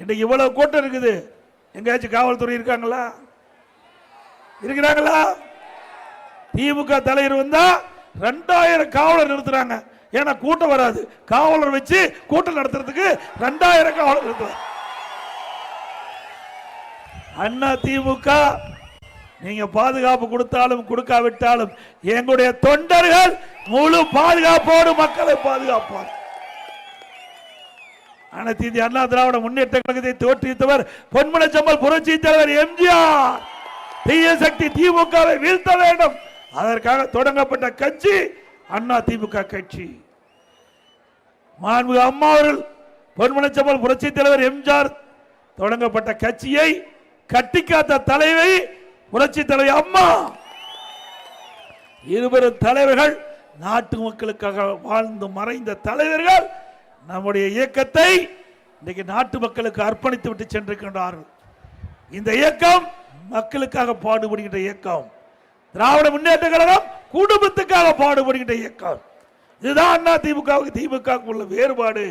இன்னைக்கு இவ்வளவு கூட்டம் இருக்குது. எங்கேயாச்சும் காவல்துறை இருக்காங்களா? இருக்கிறாங்களா? திமுக தலைவர் வந்தா 2000 காவலர் நிறுத்துறாங்க. ஏன்னா கூட்டம் வராது. காவலர் வச்சு கூட்டம் நடத்துறதுக்கு 2000 காவலர் நிறுத்துறாங்க. அண்ணா திமுக நீங்க பாதுகாப்பு கொடுத்தாலும் கொடுக்காவிட்டாலும் எங்களுடைய தொண்டர்கள் முழு பாதுகாப்போடு மக்களை பாதுகாப்பார். அனைத்து இந்திய அண்ணா திராவிட முன்னேற்ற கழகத்தை தோற்றுவித்தவர் பொன்மனச்செம்மல் புரட்சி தலைவர் எம்ஜிஆர். தீய சக்தி திமுகவை வீழ்த்த வேண்டும், அதற்காக தொடங்கப்பட்ட கட்சி அண்ணா திமுக கட்சி. மாண்புமிகு அம்மா அவர்கள் பொன்மனச்செம்மல் புரட்சி தலைவர் எம்ஜிஆர் தொடங்கப்பட்ட கட்சியை கட்டிக்காத்த தலைவை புரட்சி தலைவர் அம்மா. இருவரும் தலைவர்கள் நாட்டு மக்களுக்காக வாழ்ந்து மறைந்த தலைவர்கள் நம்முடைய இயக்கத்தை இன்றைக்கு நாட்டு மக்களுக்கு அர்ப்பணித்து விட்டு சென்றிருக்கின்றார்கள். இந்த இயக்கம் மக்களுக்காக பாடுபடுகின்ற இயக்கம். திராவிட முன்னேற்ற கழகம் குடும்பத்துக்காக பாடுபடுகின்ற இயக்கம். இதுதான் அண்ணா திமுகவுக்கு திமுக உள்ள வேறுபாடு.